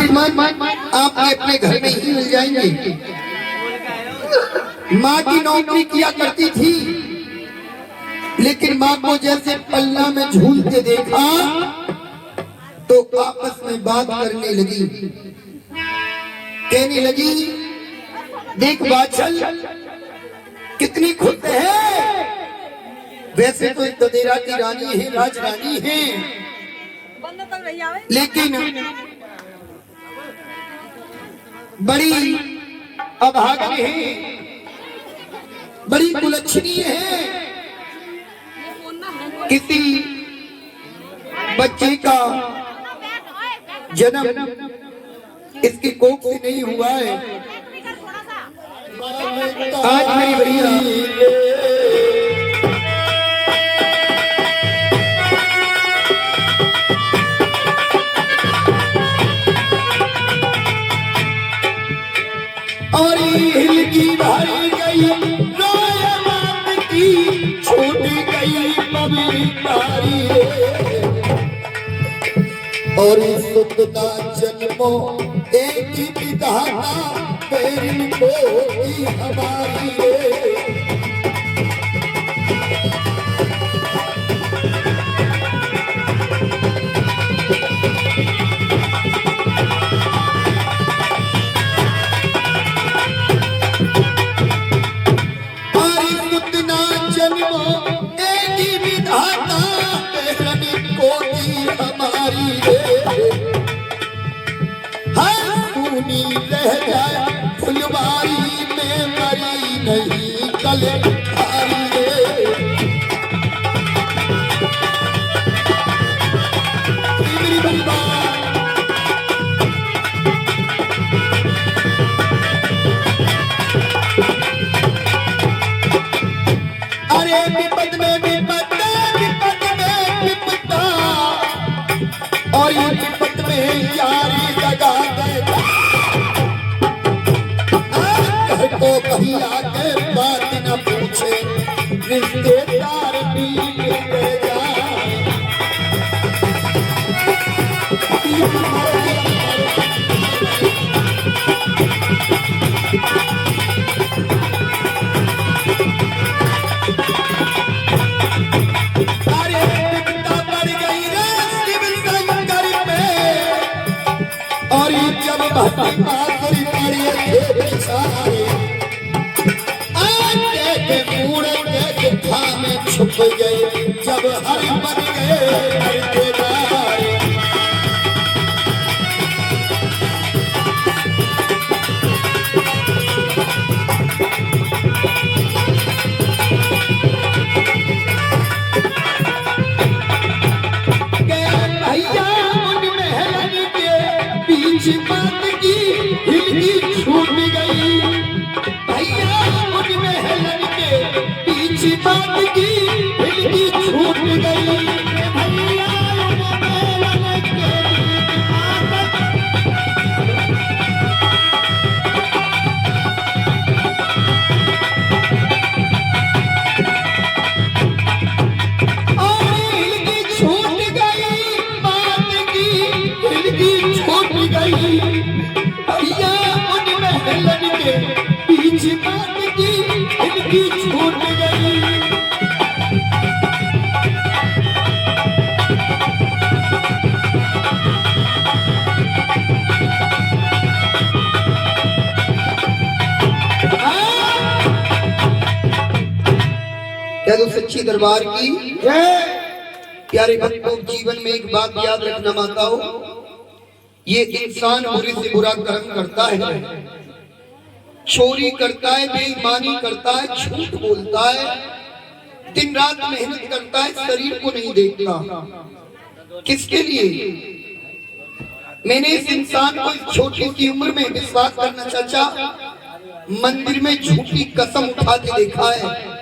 श्रीमान आपके अपने घर में ही मिल जाएंगे। माँ की नौकरी किया करती थी, लेकिन माँ को जैसे पल्ला में झूल के देखा तो आपस में बात करने लगी। कहने लगी, देख बादशाह कितनी खुद है, वैसे तो ददेरा की रानी है, राजरानी है, लेकिन बड़ी अभागन है, बड़ी कुलच्छनी है। किसी बच्चे का जन्म इसकी कोख से नहीं हुआ है। आज मेरी बढ़िया और हिल की भारी गई रोया मात की, छूट गई पवितारी और सुतना जन्मो एक ही विधाता तेरी कोई हमारी रह जाए फुलवारी में मरी नहीं कले अरे विपद में विपदा, विपद में विपदा और ये विपद में यारी लगा दे तो कहीं आके बात न पूछे, रिश्तेदार भी ले जाए। अरे विपदा पड़ गई रे शिव शंकर में और जब भक्ति माधुरी पड़ी बेचारे में छुप गए जब हरि बन गए भैया उन महलन के बीच बात की हिलकी छूट गई, भैया उन महलन के बीच बात की हिलकी छूट गई, भैया क्या तो सच्ची दरबार की प्यारे भक्तों, जीवन में एक बात याद रखना माताओं, ये इंसान बुरे से बुरा कर्म करता है, चोरी करता है, बेईमानी करता है, झूठ बोलता है, दिन रात मेहनत करता है, शरीर को नहीं देखता। किसके लिए? मैंने इस इंसान को इस छोटी सी उम्र में विश्वास करना चाचा मंदिर में झूठी कसम उठा के देखा है।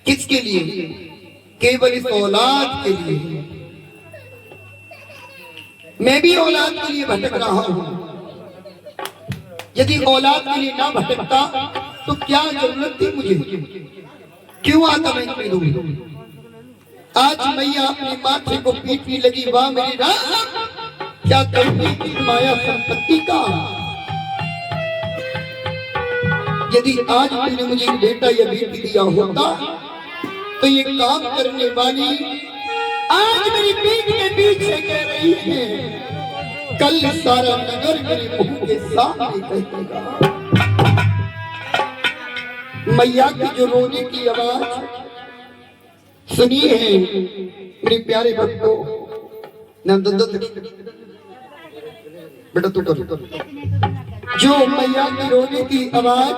किसके लिए? केवल इस औलाद के लिए। मैं भी औलाद के लिए भटक रहा हूं। यदि औलाद के लिए ना भटकता तो क्या जरूरत थी मुझे? क्यों आता मैं इतनी दूर? आज मैया अपने माथे को पीटने लगी, वाह मेरी राम, क्या करती थी माया संपत्ति का। यदि आज तूने मुझे एक बेटा या बेटी दिया होता तो ये काम करने वाली आज मेरी पीठ के पीछे कह रही है, कल सारा नगर मेरे मुंह के सामने कहेगा। मैया की जो रोने की आवाज सुनी है मेरे प्यारे भक्तों, बेटा तू कर। जो मैया की रोने की आवाज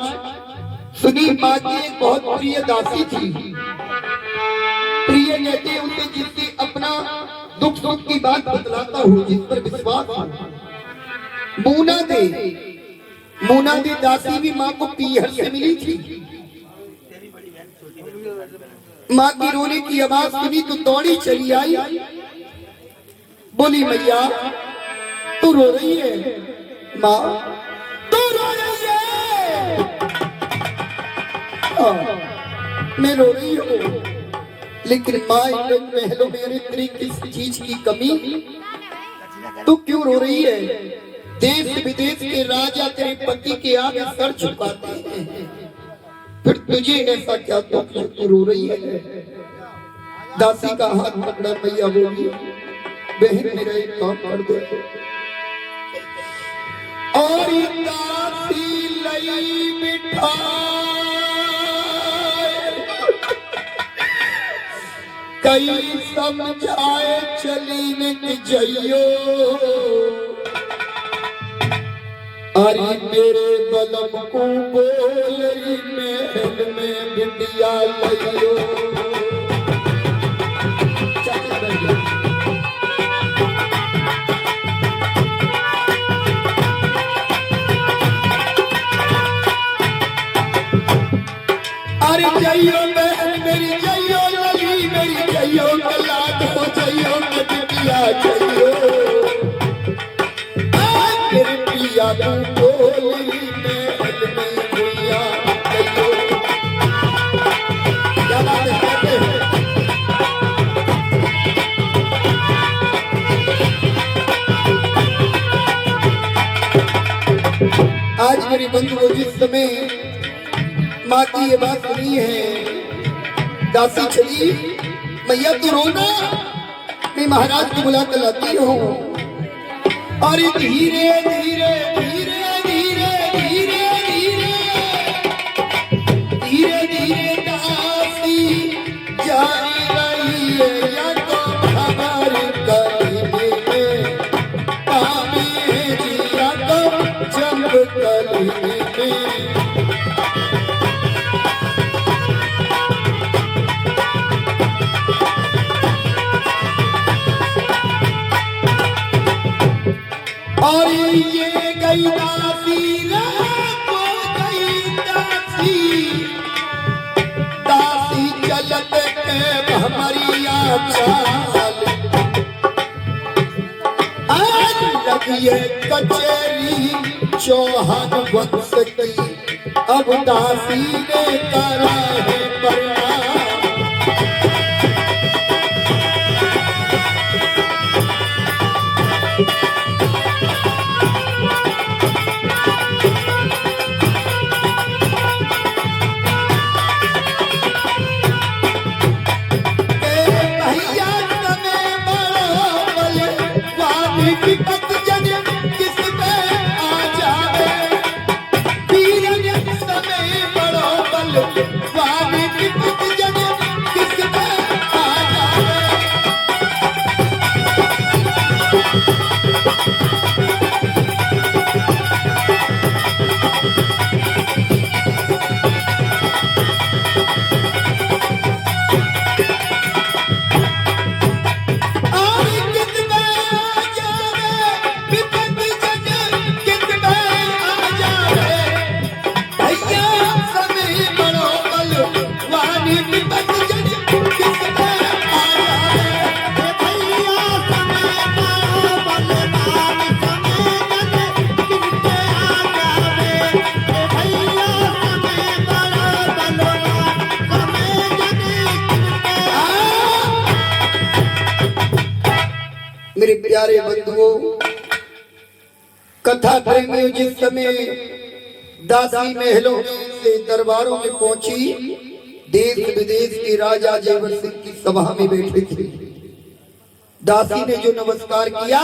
सुनी, माँ की एक बहुत प्रिय दासी थी। प्रिय कहते उसे जिससे अपना दुख सुख की बात बतलाता हूँ, जिस पर विश्वास हो। मूना दे दासी भी माँ को पीहर से मिली थी। माँ की रोने की आवाज सुनी तो दौड़ी चली आई, बोली मैया तू रो रही है, माँ तू रो रही है। मैं रो रही हूँ, लेकिन माँ इन महलों में तेरी किस चीज की कमी, तू क्यों रो रही है। देश विदेश के राजा तेरे पति के आगे सर झुकाते हैं, फिर तुझे ऐसा क्या दुख जो तू रो रही है। दासी का हाथ पकड़ा मैया बोली, बहन मेरा एक काम कर दे। और दासी लई मिठाई कई समझाए चली न जइयो, अरे मेरे बलम को बोलरी महल में बिटिया लइयो। अरे जइयो बहन मेरी, जइयो लली मेरी, जइयो कलाद हो, जइयो बिटिया जइयो। मेरे पिया तू बोली महल में भैया जइयो। क्या बात है कहते हैं। आज मेरी बंधुओं जिस समय माँ की ये बात सुनी है, दासी चली, मैया तू रोना, मैं महाराज को बुला कर लाती हूँ। और धीरे धीरे धीरे धीरे धीरे धीरे धीरे धीरे दासी जा रही है, या तो खबर कली में पावे जी, या तो जब कली में। और ये गई दासी को गई दासी, दासी चलत के भमरिया चाल। आज लगिए कचेरी चौहान वंश की, अब दासी ने करा है परिणाम। मेरे प्यारे बंधुओं, कथा प्रेमियों जिस समय दासी महलों से दरबारों में पहुंची, देश विदेश के राजा जयवर सिंह की सभा में बैठे थे। दासी ने जो नमस्कार किया,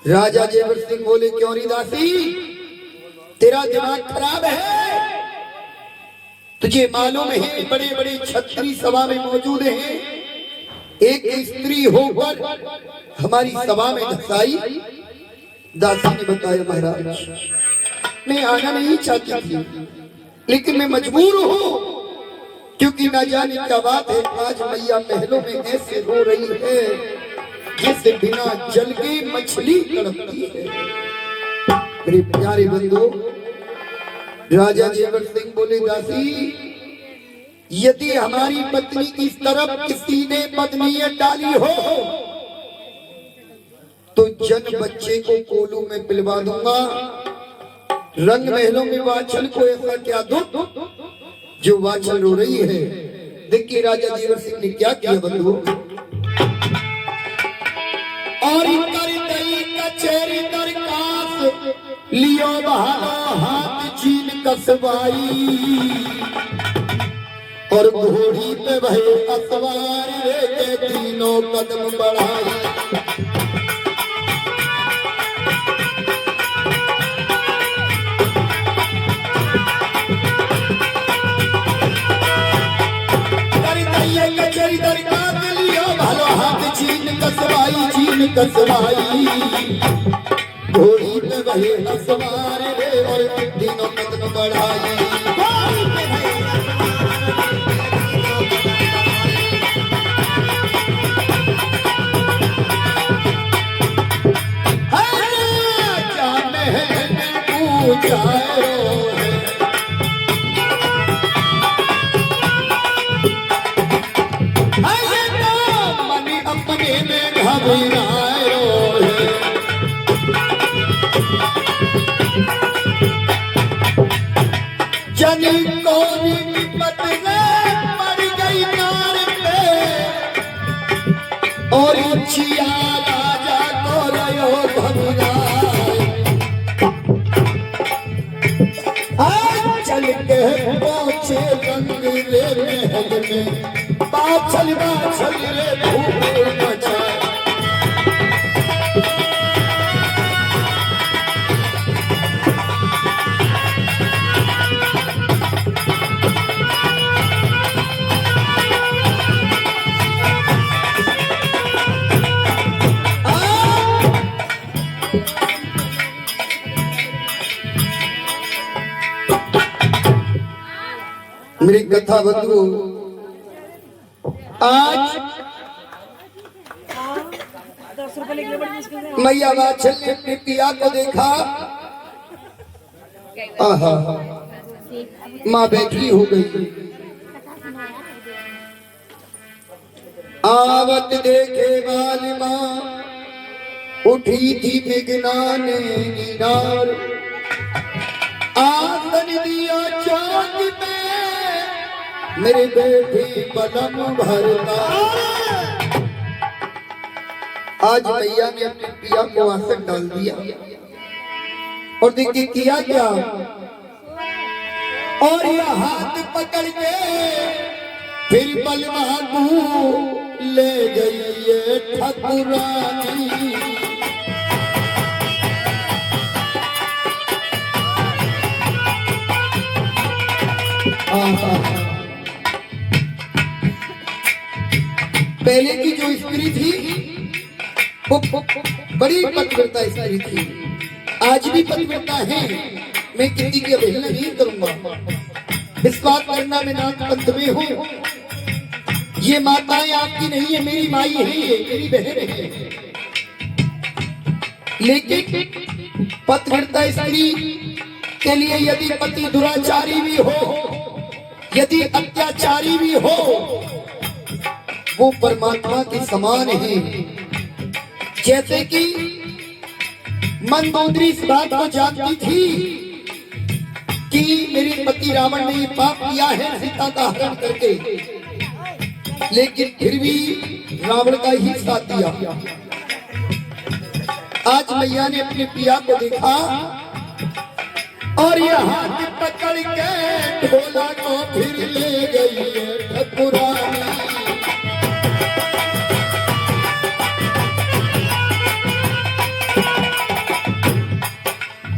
राजा जयवर सिंह बोले, क्यों री दासी, तेरा दिमाग खराब है? तुझे मालूम है बड़े बड़े छत्री सभा में मौजूद हैं, एक स्त्री होकर हमारी सभा में धसाई। दासी ने बताया, महाराज मैं आना नहीं चाहती थी, लेकिन मैं मजबूर हूँ, क्योंकि न जाने क्या बात है, आज मैया महलों में ऐसे रो रही है जैसे बिना जल के मछली तड़पती है। मेरे प्यारे बंधु, राजा जयवर सिंह बोले, दासी यदि हमारी पत्नी की तरफ किसी ने बदनीयत डाली हो तो जन बच्चे को कोलू में पिलवा दूंगा। रंग महलों में वाचल को ऐसा क्या दुख जो वाचल रो रही है। देखिए राजा जयवर सिंह ने क्या किया बंधु, और कचेरी दरखास्त लियो बहाना हाथ चीन कसवाई, और घोड़ी पे भये असवार रे के तीनों कदम बढ़ाई। कचेरी दरखास्त लियो भलो हाथ चीन कसवाई, घोड़ी पे भये असवार रे और तीनों कदम बढ़ाई। जनी कोनी विपत में मर गई नार पे, और उचिया राजा को रयो घबराए। आज चल के पहुंचे रंग रे महल में, बाछल बाछल रे धूप मचाए। मेरी कथा बंधु, आज मैया वाचल ने अपने पिया को देखा, आहा माँ बैठी हो गई। आवत देखे वाली माँ उठी थी बिगनाने नीनार, आसन दिया चौक में मेरे बेटी पलम भरता। आज मैया ने अपने पिया को आसन डाल दिया, और देखिए किया क्या, और यह हाथ पकड़ के फिर बलवा को ले गई ये ठकुरानी। पहले की जो स्त्री थी वो बड़ी पतिव्रता स्त्री थी, आज भी पतिव्रता है, मैं किसी की अवहेलना नहीं करूंगा। इस बात करना मैं नाथ पंथ में हूँ, ये माताएं आपकी नहीं है, मेरी माई है, ये मेरी बहन है। लेकिन पतिव्रता स्त्री के लिए यदि पति दुराचारी भी हो, यदि अत्याचारी भी हो, वो परमात्मा के समान है। जैसे कि मंदोदरी इस बात को जानती थी कि मेरे पति रावण ने पाप किया है सीता का हरण करके, लेकिन फिर भी रावण का ही साथ दिया। आज मैया ने अपने पिया को देखा और ये हाथ पकड़ के ढोला को फिर ले गई है ठकुरानी।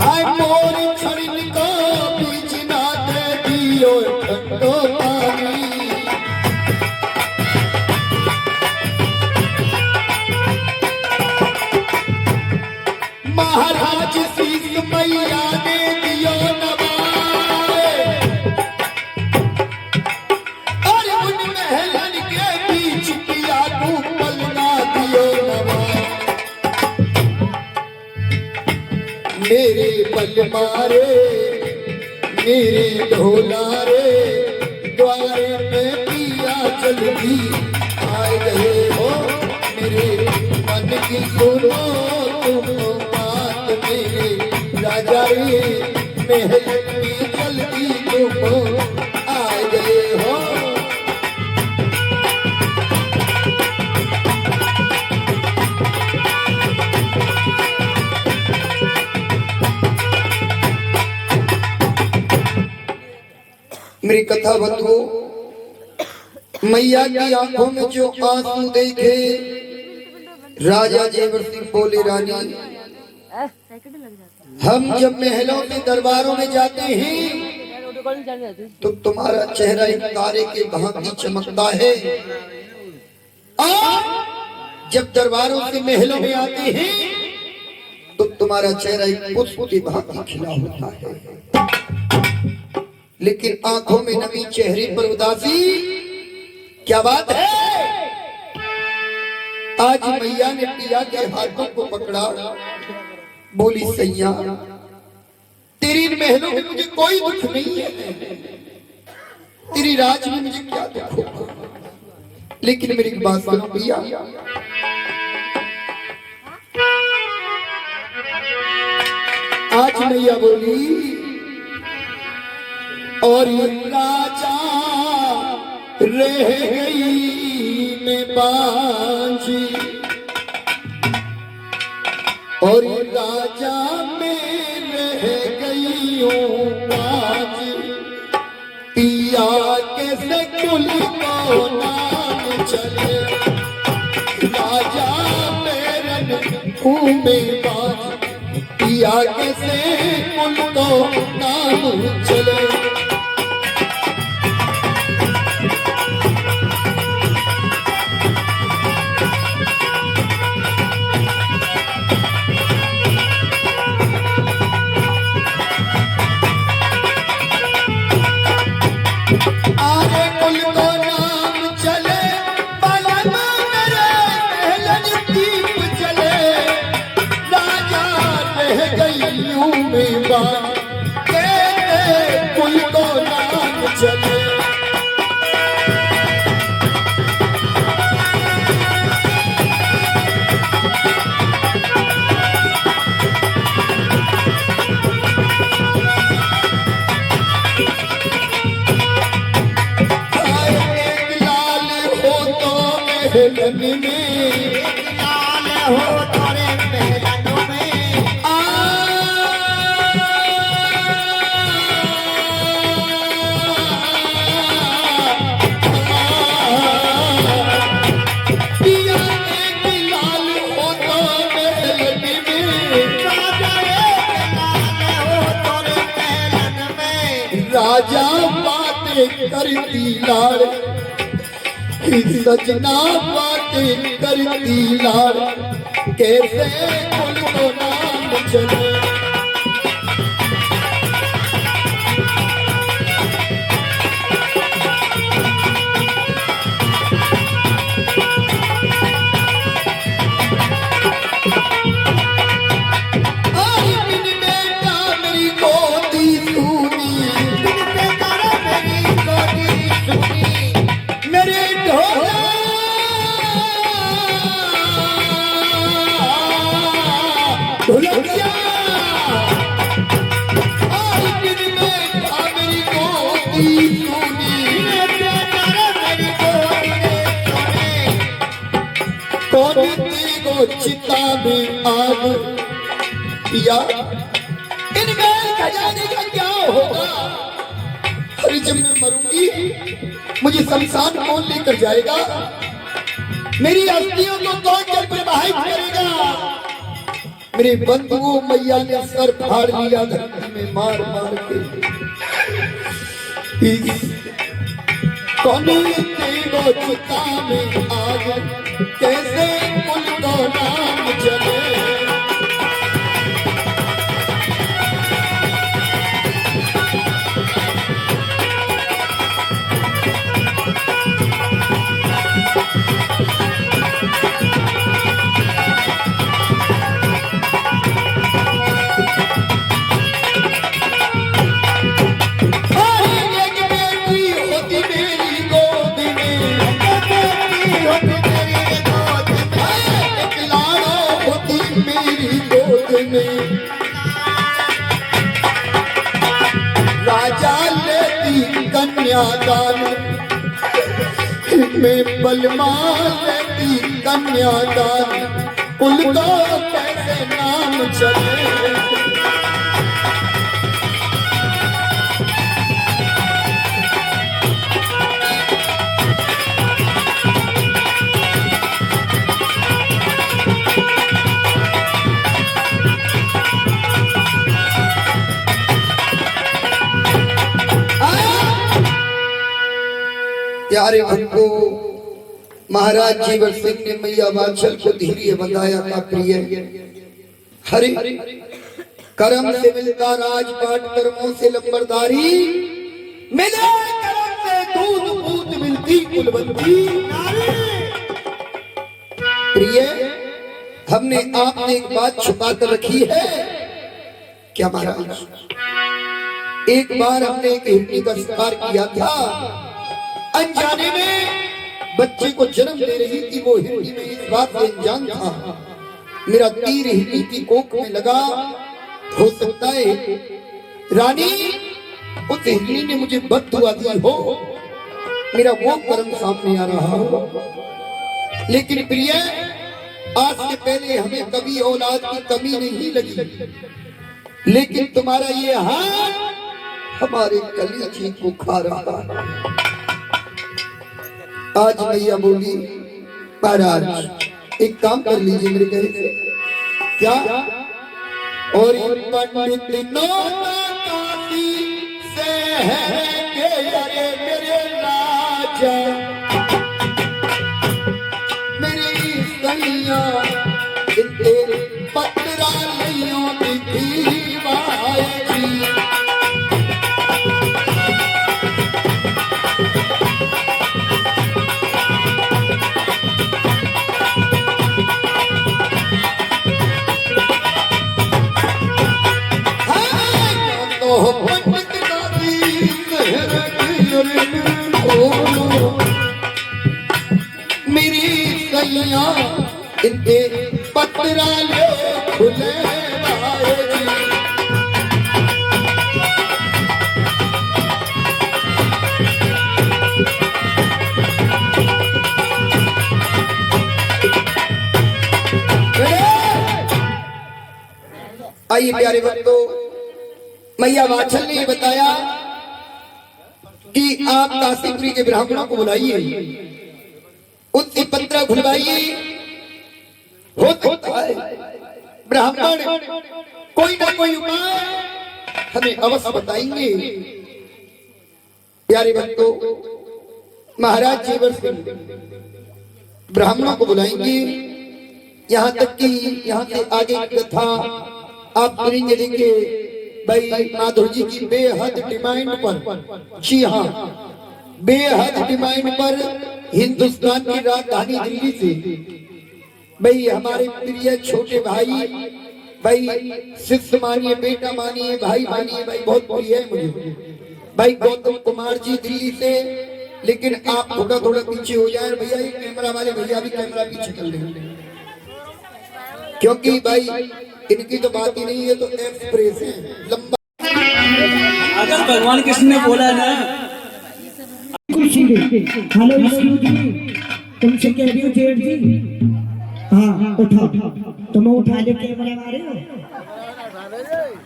आय मोरी छड़ी को बीच ना दे दियो ठंडो पानी। महाराज शीश मैया ने दियो नवाए और उन महलन के बीच पिया को पलना दियो नवाए। मेरे पल मारे मेरे ढोला रे द्वारे में पिया जल्दी आए गए हो। मेरे मन की सुनो तुम राजा रे महल की जल्दी तुम आ गए हो। मेरी कथा बंधुओं, मैया की आंखों में जो आंसू देखे राजा जेवर सिंह बोले, रानी हम जब महलों के दरबारों में जाते हैं तो तुम्हारा चेहरा एक तारे के भांति चमकता है और जब दरबारों से महलों में आते हैं तो तुम्हारा चेहरा एक पुष्प के भांति खिला होता है, लेकिन आंखों में नमी, चेहरे पर उदासी। क्या बात है? आज मैया ने पिया के हाथों को पकड़ा, बोली सैया तेरी महलों में मुझे कोई दुख नहीं है, तेरी राज में मुझे क्या दुख होगा, लेकिन मेरी बात सुनो पिया। आज मैया बोली और राजा रह गई मैं बांझी और राजा में रह गई हूँ बांझी। पिया कैसे कुल को नाम चले, राजा मेरन में बांझी। पिया कैसे कुल को नाम चले। कुल को नाम चले। लाल हो तो महलन में, लाल हो तोरे महलन में। राजा बातें करती लाड़, सजना बातें करती लाड़, कैसे कुल को नाम चले। चिता में आग पिया इन महल खजाने का क्या होगा? अरे जब मैं मरूंगी मुझे शमशान कौन लेकर जाएगा? मेरी अस्थियों को कौन जल प्रवाहित करेगा? मेरे बंधुओं मैया ने सर फाड़ लिया धरती में मार मार के। कौन तेरो चिता में आग कैसे कुल को नाम चले। राजा लेती कन्यादान में बलमा लेती कन्यादान कुल को कैसे नाम चले। प्यारे भक्तों, महाराज जीवन सिंह ने मैया वांछल को धीरे बताया था प्रिय हरे कर्म से मिलता राजपाट कर्मों से लंबरदारी मिले कर्म से दूध पूत मिलती कुलवंती। प्रिय हमने आपने एक बात छुपा कर रखी है क्या महाराज? एक बार हमने एक हिरनी का शिकार किया था, अनजाने में बच्चे को जन्म दे रही थी वो हिरनी में इस बात से अनजान था मेरा तीर हिरनी की कोख में लगा। हो सकता है रानी उस हिरनी ने मुझे बद्दुआ दी हो, मेरा वो कर्म सामने आ रहा हो। लेकिन प्रिय आज से पहले हमें कभी औलाद की कमी नहीं लगी, लेकिन तुम्हारा ये हाथ हमारे कलीजे को खा रहा है। आज भैया बोली महाराज एक काम कर लीजिए मेरे कहे से क्या? और पंडित काशी से है के अरे मेरे राजा मेरी सैया तेरे पत्रा लियों की वायगी। मेरी सैया इनके पत्रा ले खुले आइए प्यारे बच्चों, मैया वांछल ने बताया कि आप काशीपुरी के ब्राह्मणों को बुलाइए, उनसे पत्रा खुलवाइए। हो सकता है ब्राह्मण कोई ना कोई उपाय हमें अवश्य बताएंगे। प्यारे भक्तों, महाराज जीवन सिंह ब्राह्मणों को बुलाएंगे। यहाँ तक कि यहाँ से आगे की कथा आप सुनेंगे। देखिए भाई माधुर जी की बेहद डिमांड पर, जी हाँ बेहद डिमांड पर हिंदुस्तान की राजधानी दिल्ली से भाई हमारे प्रिय छोटे भाई शिष्य मानिए, बेटा मानिए, भाई मानिए, भाई बहुत प्रिय है मुझे भाई गौतम कुमार जी दिल्ली से। लेकिन आप थोड़ा थोड़ा पीछे हो जाए भैया, ये कैमरा वाले भैया भी कैमरा पीछे कर लेंगे, क्योंकि भाई इनकी तो बात ही नहीं है, तो एक्सप्रेस है लंबा। अगर भगवान कृष्ण ने बोला ना हेलो तुमसे कह रही हूँ जेठ जी, हाँ उठा तो मैं उठा ले कैमरा मारे हो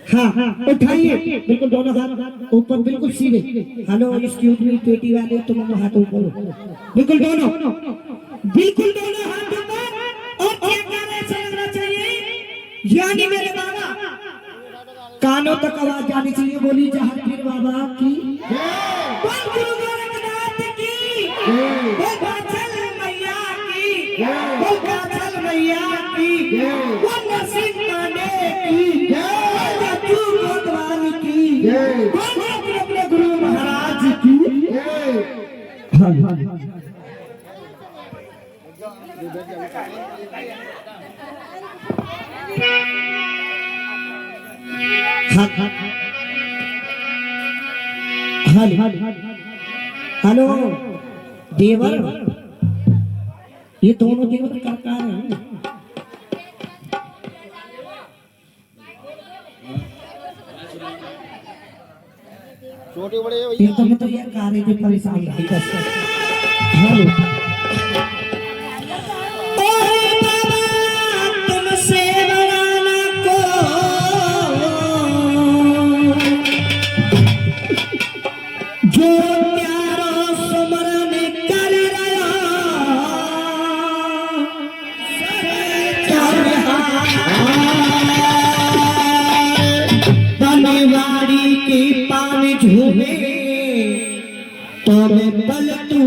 हाँ उठाइए बिल्कुल दोनों हाथ ऊपर बिल्कुल सीधे। हेलो एक्सक्यूज मी पेटी वाले तुम दोनों हाथ ऊपर बिल्कुल दोनों हाथ ऊपर। और क्या गाना ऐसा लगना चाहिए यानी मेरे बाबा कानों तक आवाज जानी चाहिए। बोली जहांगीर बाबा की बोल गुरु गोरखनाथ की बोल बादल मैया की बोल बादल मैया की बोल नरसिंह माने की तू भगवान की बोल अपने गुरु महाराज की। हाँ हेलो देवर, ये दोनों देवर कलाकार हैं। छोटे बड़े ये तो ये गा रहे थे परेशान हेलो तुमसे बनाना को जो प्यारो सुमरन कर रहा धनवाड़ी की पानी झूमे तो मैं बल तू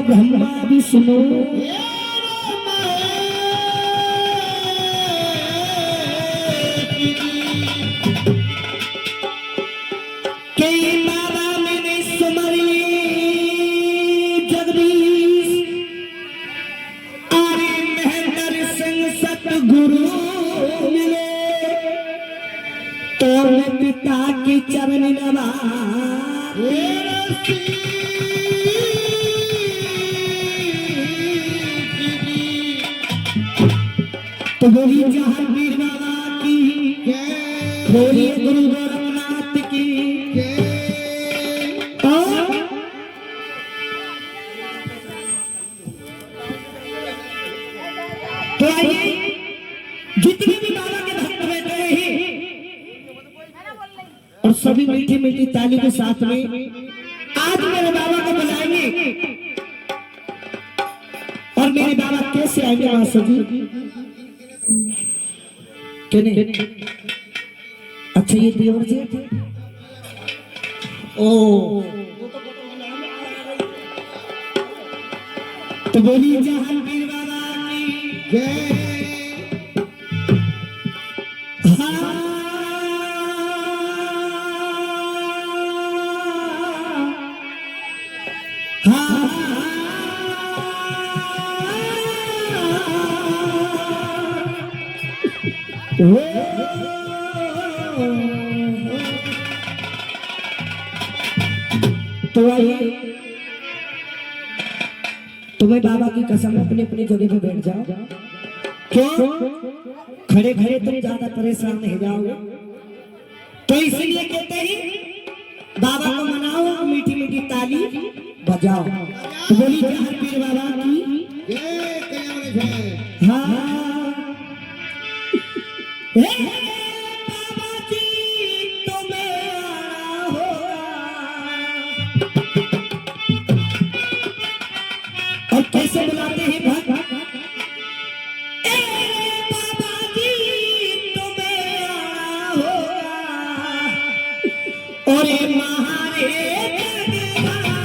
ब्रह्मा विष्णु के बाबा मैंने सुमरी जगदीश आरे महेंद्र सिंह सतगुरु मिले तो मैं पिता की चरण नवा तो बोली जहांगीर बाबा की बोली गुरु गोरखनाथ की। तो आइए जितने भी बाबा के भक्त बैठे हैं और सभी मीठी मीठी ताली के साथ में आज मेरे बाबा को बुलाएंगे। और मेरे बाबा कैसे आएंगे मास्टर जी? अच्छा ये देवर जी ओ तो बोली जहांगीर बाबा की जय। तो आइए तुम्हें बाबा की कसम अपने अपने जगह पे बैठ जाओ। क्यों खड़े खड़े तुम ज्यादा परेशान नहीं जाओगे तो इसलिए कहते हैं बाबा को मनाओ मीठी मीठी ताली बजाओ। तो बोली जहांगीर बाबा की हाँ बाबा जी तुम्हें आना होगा। और कैसे बुलाते हैं भक्त बाबा जी तुम्हें आना होगा। और महारे बाबा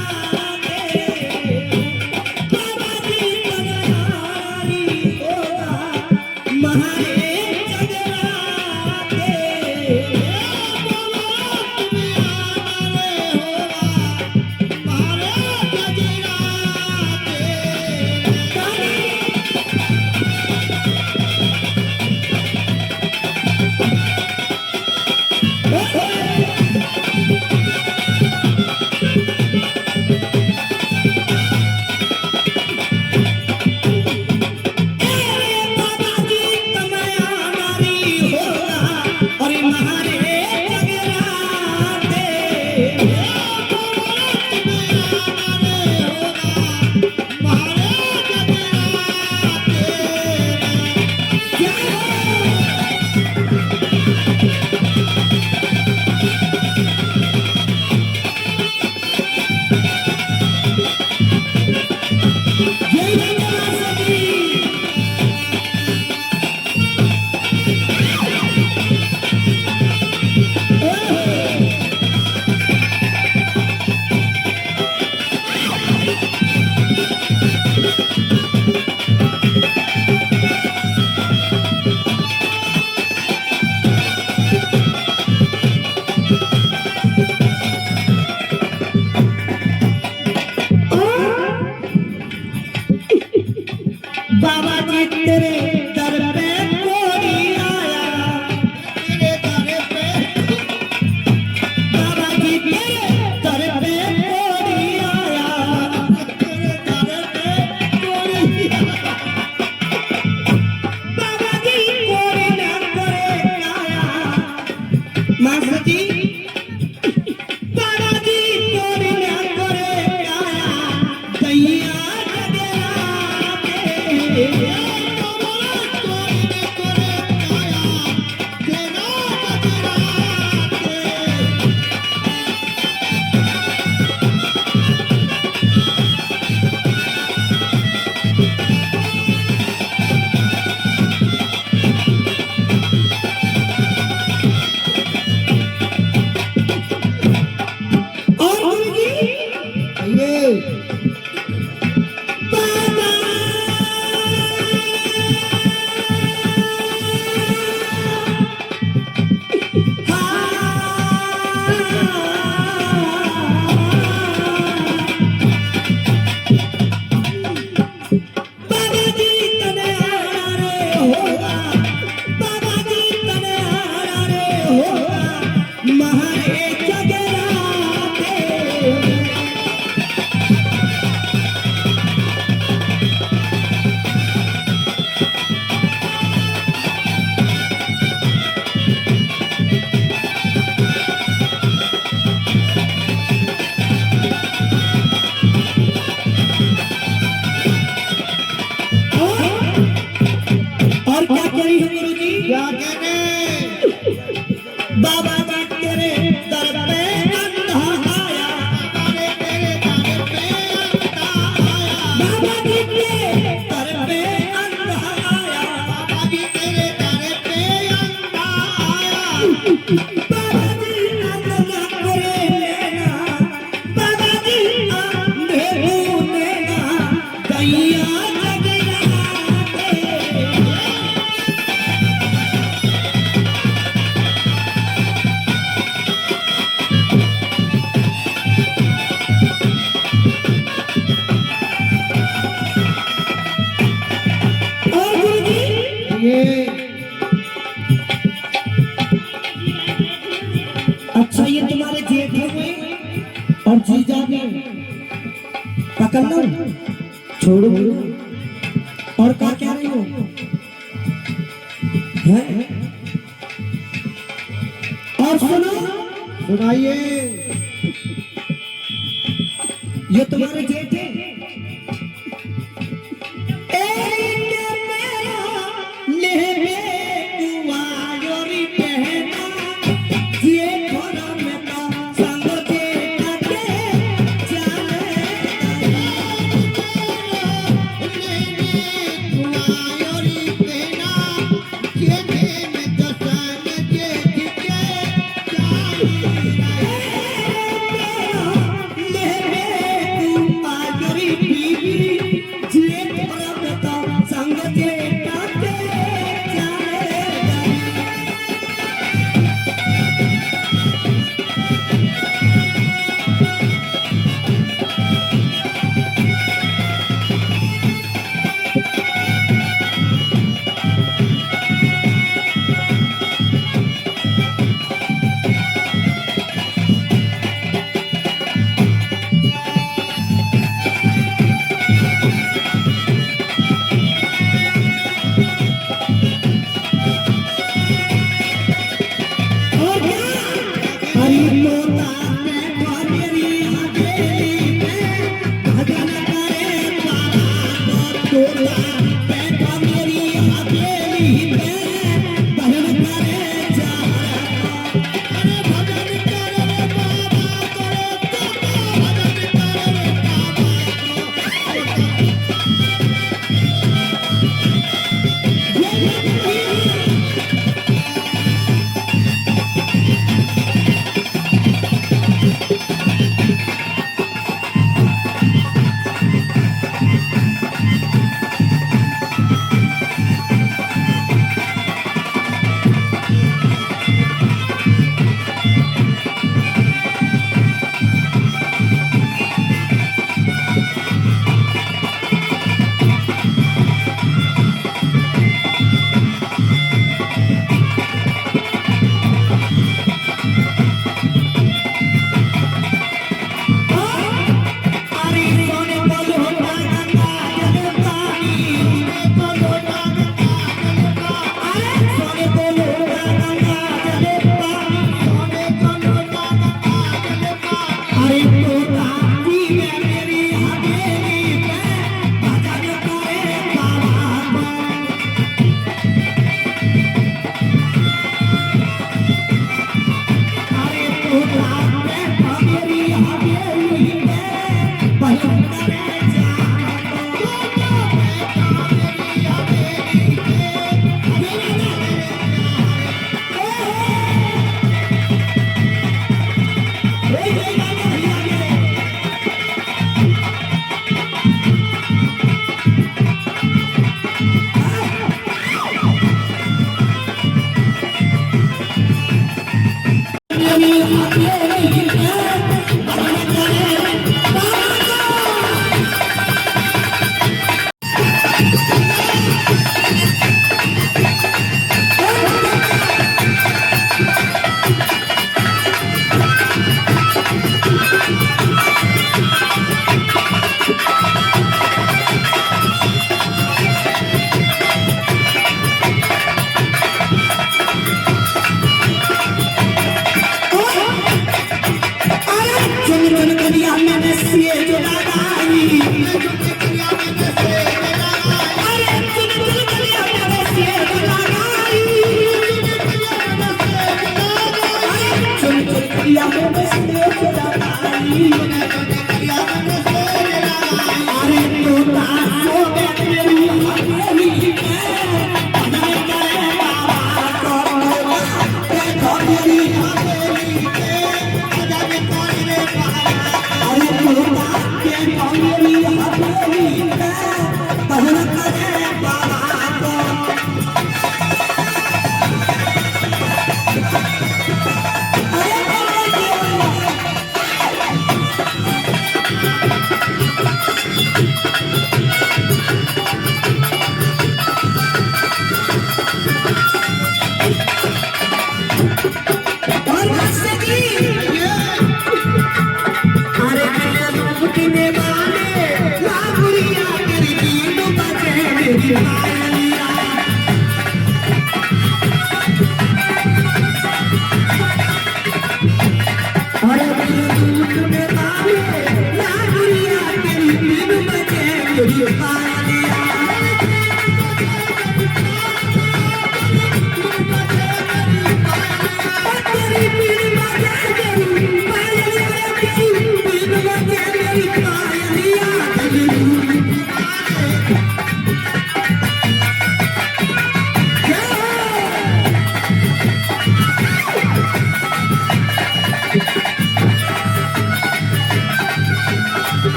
जी तुम्हारी होगा महारे मास्टर जी बाबाजी तोरी ना करे काया दैया जगरा के और गुरुजी ये बाबा बाबाजी तने आना रे होगा बाबाजी तने आना रे होगा महारे जगरा के और क्या करी है गुरुजी क्या कहने बाबा का तेरे दर पे अंधा आया तेरे दर पे अंधा आया बाबा जी के दर पे अंधा आया बाबाजी तेरे दर पे अंधा आया बाबा जी अंधा करे लेना बाबा जी अंधे को लेना दैया जगरा के और गुरुजी ये अच्छा ये तुम्हारे जेठ हुए और जीजा भी पकड़ लो छोड़ो और क्या कह रही हो हैं? और सुनो सुनाइए ये तुम्हारे जेठ है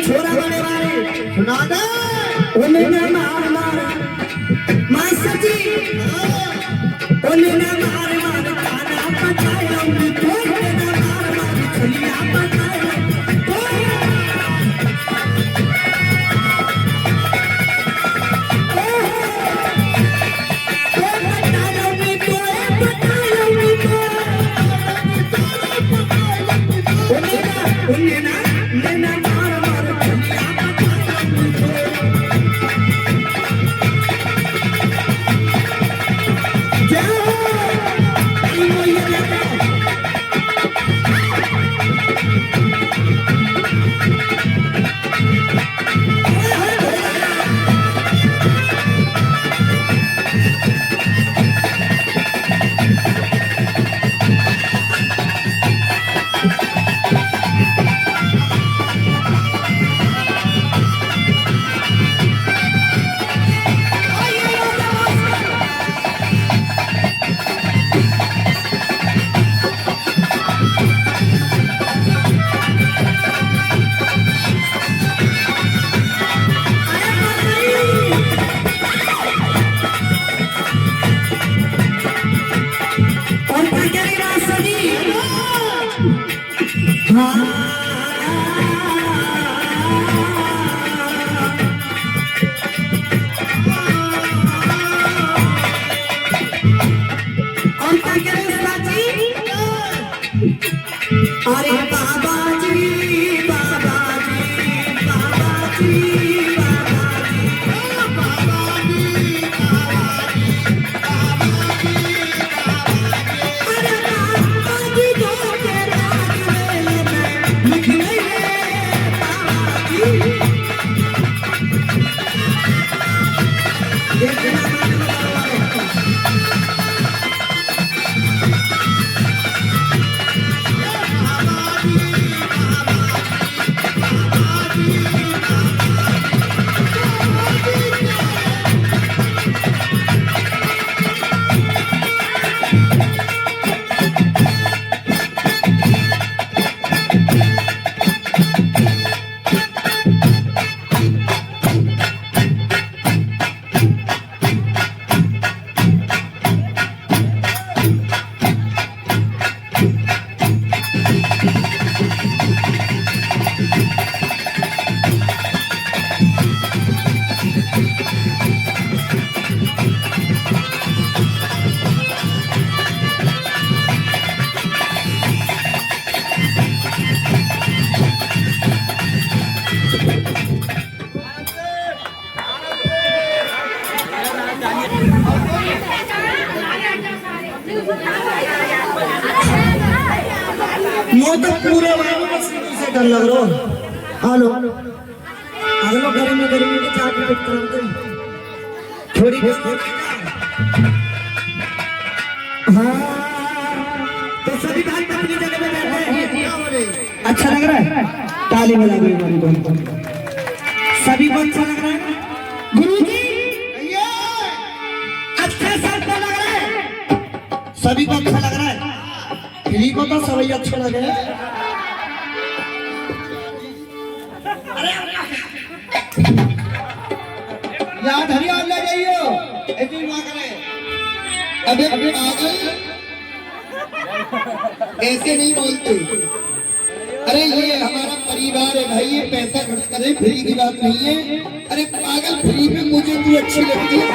छोरा बने वाले सुना दे ओने ना मार मार मास्टर जी ओने ना मार मार खाना पकाया ओने ना मार मार छलिया पकाया ओने ना ये तो पूरे वाले में सीधी से डर लग रहा हेलो अगलो गर्मी में चाट पिट करते थोड़ी हाँ तो सभी भाई अपनी जगह पे बैठे हैं अच्छा लग रहा है ताली बजा दो एक बार सभी को अच्छा लग रहा है गुरुजी अच्छा सर को लग रहा है सभी को अच्छा लग रहा है फ्री को तो सभी अच्छा लगे याद हरियाणा ले जाइयो ऐसे ना करे अबे पागल ऐसे नहीं बोलते। अरे ये हमारा परिवार है भाई, ये पैसा खर्च करे फ्री की बात नहीं है। अरे पागल फ्री पे मुझे तू अच्छी लगती है।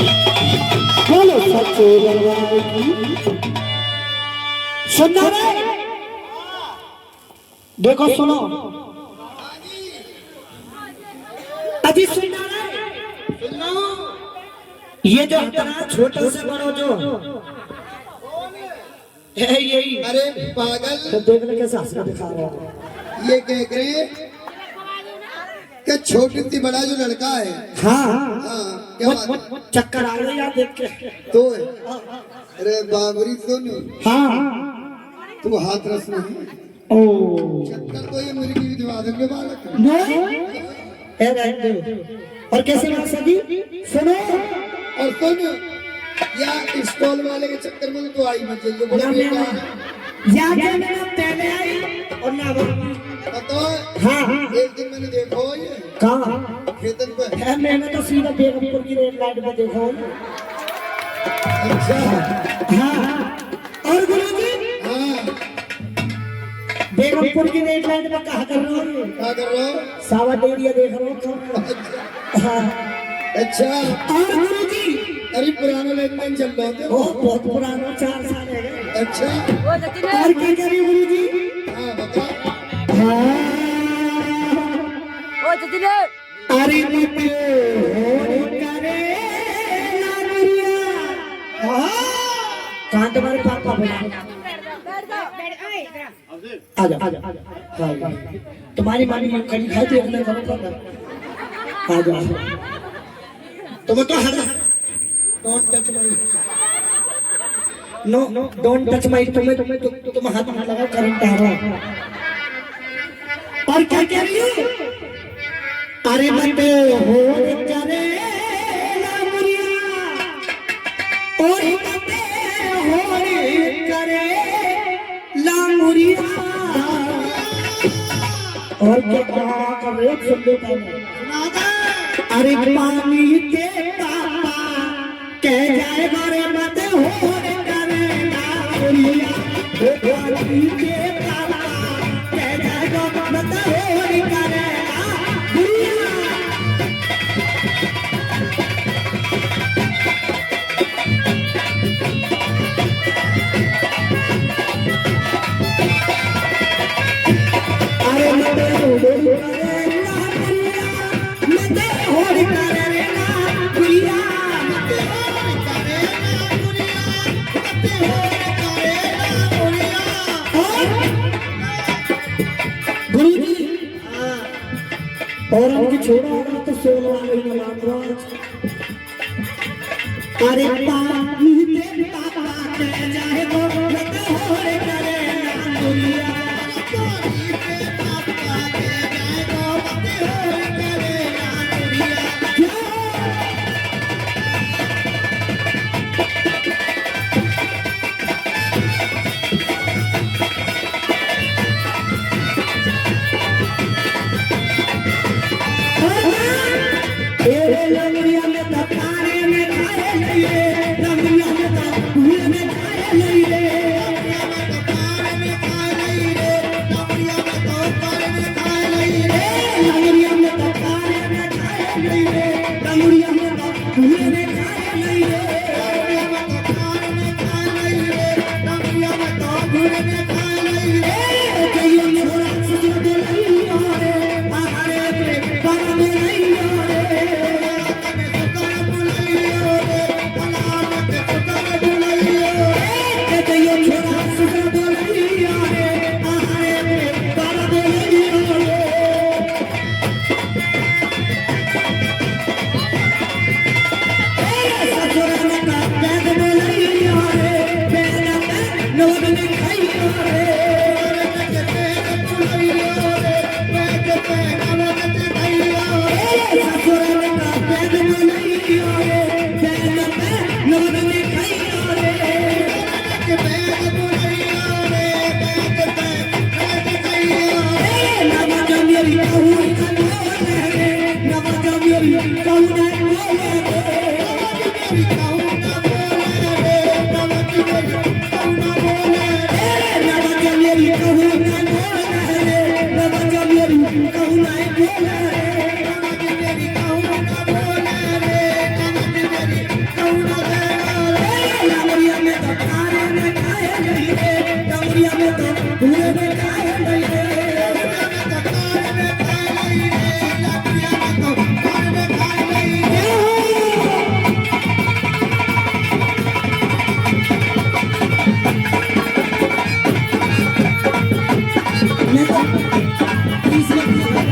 बोलो सच्चे दरबार की सुनना रे देखो सुनो अभी सुनना रे ये जो इतना छोटा से बड़ो जो है यही अरे पागल, तो देखने कैसे हंसना दिखा रहा है ये कह रहे कि छोटी सी बड़ा जो लड़का है, हाँ हाँ क्या बात है? चक्कर आ रही यार देख के तो है। अरे बाबरी सुन, हाँ तू हाथ रस नहीं, ओ चक्कर तो ये मुर्गी विधवादन के बालक है। नहीं ए रहने दो। और कैसे बात सदी सुनो और सुन, या स्टॉल वाले के चक्कर में तो आई मत जल्दी, बड़ा बेकार है। या क्या मैंने पहले आई और ना पता है, हाँ हाँ एक दिन मैंने देखा हो ये कहाँ खेतन पे। है मैंने तो सीधा बेगमपुर की रेल लाइन में देखा हूँ अच्छा हाँ और गुरुजी हाँ, बेगमपुर की रेल लाइन में कहा कर रहा हूँ क्या कर रहा हो? सावन एरिया देख रहा हूँ अच्छा, हाँ अच्छा, और गुरुजी अरे पुराना लेन देन चल रहा था। ओ बहुत पुराना 4 साल है अच्छा और क्या कह रही गुरुजी हाँ बता। हाँ ओ जतिन अरे मत करे ना दुनिया हाँ कहाँ तुम्हारे पापा बोला आजा आजा आजा हाँ तुम्हारी मानी मन कहीं खाई थी अपने घर पर आजा तुम तो हरा don't touch my no don't touch my तुम हाथ ना लगाओ करंट आ रहा और क्या कह रही हो अरे बंदे हो करे ना मुरिया और बंदे हो करे ला मुरिया और क्या कर रहे हो सुन लो अरे पानी के पापा कह जाए बारे मत हो करे ना मुरिया पानी के पापा कह जाए मत हो करे और उनकी छोड़ा होगा तो 16 महीना लाभ अरे पापी के पापा के जाए तो मत हो रे करे ना दुनिया पापी के पापा के जाए तो मत हो रे करे ना दुनिया लंगड़िया में तकारे में खाए लिए लंगड़िया में तकुए में खाए लिए लंगड़िया में तकारे में खाए लिए लंगड़िया में तकारे में खाए लिए लंगड़िया में तकुए में खाए लिए लंगड़िया में तकारे में खाए लिए लंगड़िया में तकुए में खाए लिए कहियो छोरा सुसुर दे नहीं रे आहारे पे बाबा में नहीं रे प्लीज